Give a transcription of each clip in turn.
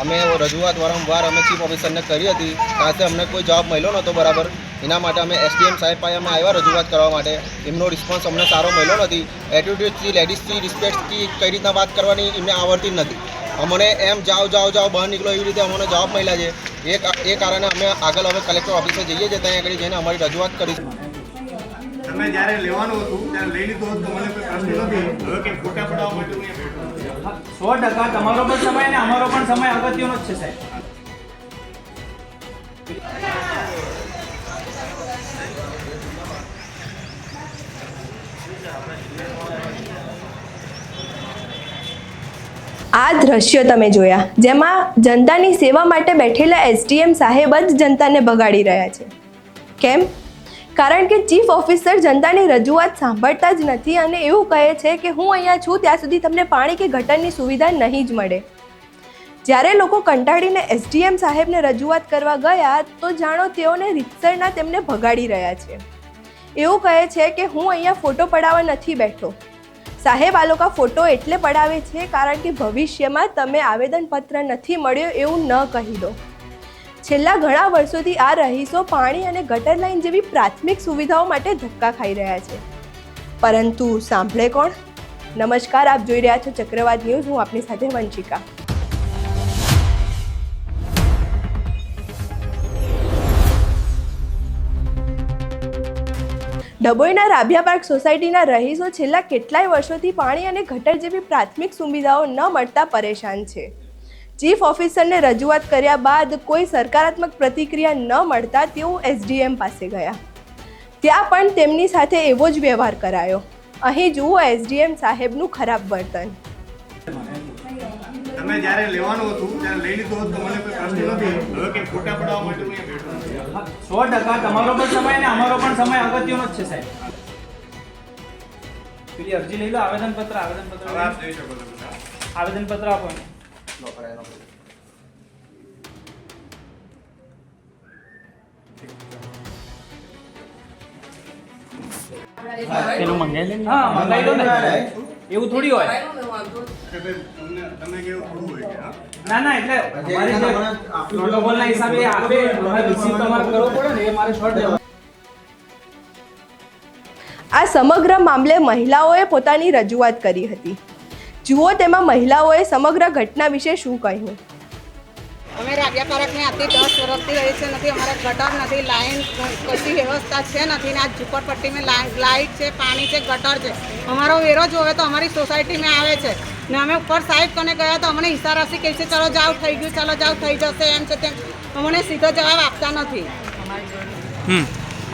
અમે રજૂઆત વારંવાર અમે ચીફ ઓફિસરને કરી હતી, ત્યાંથી અમને કોઈ જવાબ મળ્યો નહોતો બરાબર. એના માટે અમે એસડીએમ સાહેબ પાસે અમે આવ્યા રજૂઆત કરવા માટે. એમનો રિસ્પોન્સ અમને સારો મળ્યો નથી. એટીટ્યુડથી લેડીઝથી રિસ્પેક્ટથી કઈ રીતના વાત કરવાની એમને આવડતી જ નથી. અમને એમ જાઓ બહાર નીકળો એવી રીતે અમને જવાબ મળ્યા છે. એ કારણે અમે આગળ હવે કલેક્ટર ઓફિસે જઈએ છીએ, ત્યાં આગળ જઈને અમારી રજૂઆત કરીશું. તમે જ્યારે લેવાનું હતું ત્યારે લઈ લીધું હતું, મને કોઈ પ્રશ્ન નથી. હવે કે ફોટા પડાવવા માટે 100% તમારો પણ સમય અને અમારો પણ સમય અગત્યનો જ છે સાહેબ. આ દ્રશ્યો તમે જોયા, જેમાં જનતાની સેવા માટે બેઠેલા એસડીએમ સાહેબ જ જનતાને બગાડી રહ્યા છે. કેમ? કારણ કે ચીફ ઓફિસર જનતાની રજૂઆત સાંભળતા જ નથી અને એવું કહે છે કે હું અહીંયા છું ત્યાં સુધી તમને પાણી કે ગટરની સુવિધા નહીં જ મળે. જ્યારે લોકો કંટાળીને એસડીએમ સાહેબને રજૂઆત કરવા ગયા તો જાણો તેઓને રીતસરના તેમને ભગાડી રહ્યા છે. એવું કહે છે કે હું અહીંયા ફોટો પડાવવા નથી બેઠો. સાહેબ, આ લોકો ફોટો એટલે પડાવે છે કારણ કે ભવિષ્યમાં તમે આવેદનપત્ર નથી મળ્યો એવું ન કહી દો. છેલ્લા ઘણા વર્ષોથી આ રહીશો પાણી અને ગટર લાઇન જેવી પ્રાથમિક સુવિધાઓ માટે ધક્કા ખાઈ રહ્યા છે, પરંતુ સાંભળે કોણ? નમસ્કાર, આપ જોઈ રહ્યા છો ચક્રવાત ન્યૂઝ. હું આપની સાથે વંશિકા. ડભોઈના રાભિયા પાર્ક સોસાયટીના રહીશો છેલ્લા કેટલાય વર્ષોથી પાણી અને ગટર જેવી પ્રાથમિક સુવિધાઓ ન મળતા પરેશાન છે. ચીફ ઓફિસરને રજૂઆત કર્યા બાદ કોઈ સકારાત્મક પ્રતિક્રિયા ન મળતા તેઓ એસડીએમ પાસે ગયા. ત્યાં પણ તેમની સાથે એવો જ વ્યવહાર કરાયો. અહીં જુઓ એસડીએમ સાહેબનું ખરાબ વર્તન. તમે જ્યારે લેવાનું હતું ત્યારે લઈ લીધું હતું, મને કોઈ પ્રશ્ન નથી. હવે કે ફોટા પડાવવા માટે 100% તમારો પણ સમય અને અમારો પણ સમય અગત્યનો જ છે સાહેબ. પેલી અરજી લઈ લો, આવેદનપત્ર આપ જઈ શકો છો બધા. આવેદનપત્ર આપો. પેલું મંગાઈ લે. હા, મંગાઈ લો ને. એવું થોડી હોય. તમે કેવું થોડું હોય કે ના ના, એટલે અમારે જે પ્રોટોકોલના હિસાબે આપે રિસીવ તમારે કરવો પડે ને, એ મારે શોર્ટ દેવા. આ સમગ્ર મામલે મહિલાઓએ પોતાની રજૂઆત કરી હતી. જુઓ તેમાં મહિલાઓએ સમગ્ર ઘટના વિશે શું કહ્યું. અમે રાભિયા પાર્કની આથી 10 વર્ષથી રહી છે, નથી અમારે ગટર નથી, લાઈન કશી વ્યવસ્થા છે નથી ને આ ઝુંપડપટ્ટીમાં લાઇટ છે, પાણી છે, ગટર છે. અમારો વેરો જોવે તો અમારી સોસાયટીમાં આવે છે ને અમે ઉપર સાહેબ કને ગયા તો અમને ઈશારાથી કહે છે ચલો જાઓ થઈ ગયું, ચલો જાઓ થઈ જશે, એમ છે તેમ. અમને સીધો જવાબ આપતા નથી.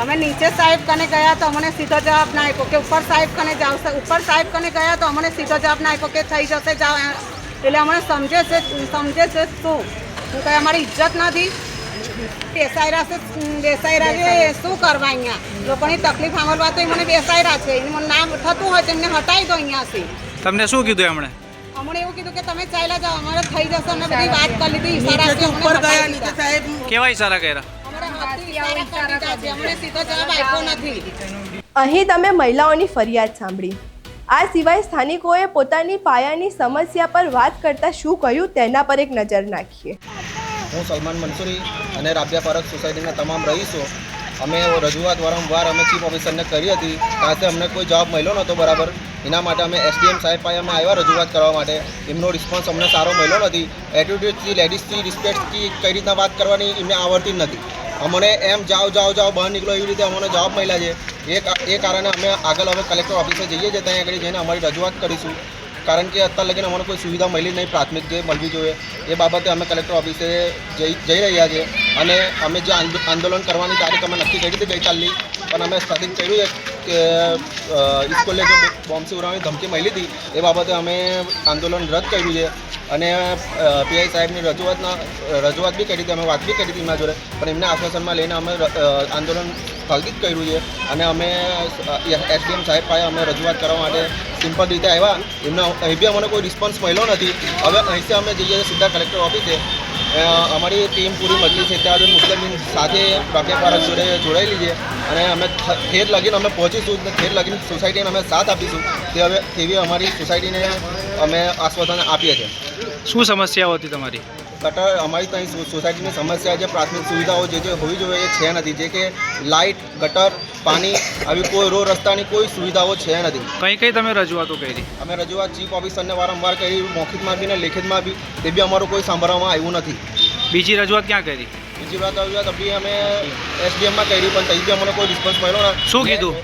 અમે નીચે સાહેબ કને ગયા તો અમને સીધો જવાબ ના આપ્યો કે ઉપર સાહેબ કને જાઓ. ઉપર સાહેબ કને ગયા તો અમને સીધો જવાબ ના આપ્યો કે થઈ જશે જાઓ. એટલે અમને સમજે છે શું હું કંઈ અમારી ઇજ્જત નથી. બેસાયરા છે શું કરવા અહીંયા લોકોની તકલીફ સાંભળવા તો મને બેસાયરા છે. એનું નામ થતું હોય તો એમને હટાવી દો અહીંયાથી. તમને શું કીધું એમણે? અમને એવું કીધું કે તમે ચાલ્યા જાઓ, અમારે થઈ જશે. અમે બધી વાત કરી લીધી, ઈશારાથી ઉપર ગયા નીચે સાહેબ. કેવા ઈશારા કર્યા? અમારે હાથથી ઈશારા કરી દીધા છે, અમને સીધો જવાબ આપ્યો નથી. અહીં તમે મહિલાઓની ફરિયાદ સાંભળી. આ સિવાય સ્થાનિકોએ પોતાની પાયાની સમસ્યા પર વાત કરતા શું કહ્યું તેના પર એક નજર નાખીએ. હું સલમાન મંસૂરી અને રાભિયા પાર્ક સોસાયટીના તમામ રહીશો અમે રજૂઆત વારંવાર અમે ચીફ ઓફિસરને કરી હતી, ત્યાંથી અમને કોઈ જવાબ મળ્યો નહોતો બરાબર. એના માટે અમે એસડીએમ સાહેબ પાસે અમે આવ્યા રજૂઆત કરવા માટે. એમનો રિસ્પોન્સ અમને સારો મળ્યો નથી. એટીટ્યુડથી લેડીઝથી રિસ્પેક્ટથી કઈ રીતના વાત કરવાની એમને આવડતી જ નથી. અમને એમ જાઓ બહાર નીકળો એવી રીતે અમને જવાબ મળ્યા છે. એ કારણે અમે આગળ હવે કલેક્ટર ઓફિસે જઈએ છીએ, ત્યાં આગળ જઈને અમારી રજૂઆત કરીશું. કારણ કે અત્યાર લગીને અમને કોઈ સુવિધા મળી નહીં, પ્રાથમિક જે મળવી જોઈએ એ બાબતે અમે કલેક્ટર ઓફિસે જઈ રહ્યા છીએ. અને અમે જે આંદોલન કરવાની તારીખ અમે નક્કી કરી હતી ગઈકાલની, પણ અમે સ્થગિત કર્યું છે કે સ્કૂલે જે બોમ્બથી ઉડાવવાની ધમકી મળી હતી એ બાબતે અમે આંદોલન રદ કર્યું છે. અને પીઆઈ સાહેબની રજૂઆત બી કરી હતી, અમે વાત બી કરી હતી એમના જોડે, પણ એમને આશ્વાસનમાં લઈને અમે આંદોલન સ્થગિત કર્યું છે. અને અમે એસડીએમ સાહેબ પાસે અમે રજૂઆત કરવા માટે સિમ્પલ રીતે આવ્યા. એમનો અહીં બી અમને કોઈ રિસ્પોન્સ મળ્યો નથી. હવે અહીંથી અમે જઈએ સીધા કલેક્ટર ઓફિસે. અમારી ટીમ પૂરી મજલી છે ત્યાં મુસ્લિમ સાથે રાભિયા પાર્ક જોડે જોડાયેલી છે અને અમે ઠેર લગીને અમે પહોંચીશું, ઠેર લગીને સોસાયટીને અમે સાથ આપીશું. તેવી અમારી સોસાયટીને અમે આશ્વાસન આપીએ છીએ. શું સમસ્યાઓ હતી તમારી? ગટર અમારી ત્યાં સોસાયટીની સમસ્યા છે, પ્રાથમિક સુવિધાઓ જે હોવી જોઈએ એ છે નથી, જે કે લાઇટ, ગટર, પાણી આવી કોઈ રોડ રસ્તાની કોઈ સુવિધાઓ છે નથી. કઈ કઈ તમે રજૂઆતો કરી? અમે રજૂઆત ચીફ ઓફિસરને વારંવાર કરી, મૌખિકમાં બી ને લેખિતમાં બી, તે બી અમારું કોઈ સાંભળવામાં આવ્યું નથી. બીજી રજૂઆત ક્યાં કરી? બીજી રજૂઆત બી અમે એસડીએમમાં કરી, પણ ત્યાં બી અમને કોઈ રિસ્પોન્સ મળ્યો ના. શું કીધું?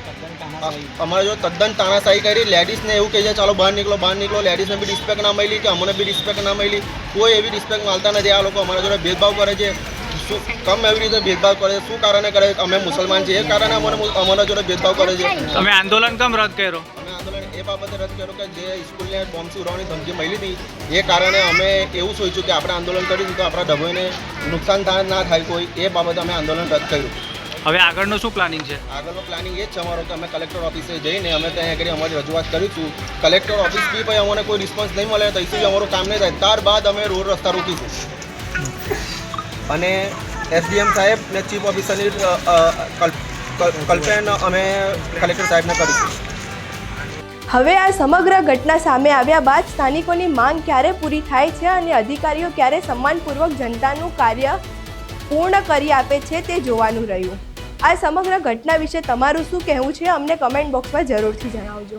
અમારે જો તદ્દન તાનાશાહી કરી, લેડીઝને એવું કહે છે ચાલો બહાર નીકળો, લેડીઝને બી રિસ્પેક્ટ ના મળી કે અમને બી રિસ્પેક્ટ ના મળી, કોઈ એવી રિસ્પેક્ટ મળતા નથી. આ લોકો અમારા જોડે ભેદભાવ કરે છે, શું કમ એવી રીતે ભેદભાવ કરે છે, શું કારણે કરે છે? અમે મુસલમાન છીએ એ કારણે અમારા જોડે ભેદભાવ કરે છે. તમે આંદોલન કેમ રદ કર્યો? અમે આંદોલન એ બાબતે રદ કર્યું કે જે સ્કૂલને બોમ્બથી ઉડાવવાની ધમકી મળી હતી એ કારણે અમે એવું સોચ્યું કે આપણે આંદોલન કરીશું તો આપણા ડભોઈને નુકસાન ના થાય કોઈ, એ બાબતે અમે આંદોલન રદ કર્યું. હવે આગળનું શું પ્લાનિંગ છે? આગળનો પ્લાનિંગ એ જ છે અમારો કે અમે કલેક્ટર ઓફિસે જઈને અમે ત્યાં આગળ અમારી રજૂઆત કરીશું. કલેક્ટર ઓફિસ બી પછી અમને કોઈ રિસ્પોન્સ નહીં મળે તો બી અમારું કામ નહીં થાય, ત્યારબાદ અમે રોડ રસ્તા રોકીશું અને એસડીએમ સાહેબ ને ચીફ ઓફિસરની કલ્પેન અમે કલેક્ટર સાહેબને કરીશું. હવે આ સમગ્ર ઘટના સામે આવ્યા બાદ સ્થાનિકોની માંગ ક્યારે પૂરી થાય છે અને અધિકારીઓ ક્યારે સન્માનપૂર્વક જનતાનું કાર્ય પૂર્ણ કરી આપે છે તે જોવાનું રહ્યું. આ સમગ્ર ઘટના વિશે તમારું શું કહેવું છે અમને કમેન્ટ બોક્સમાં જરૂરથી જણાવજો.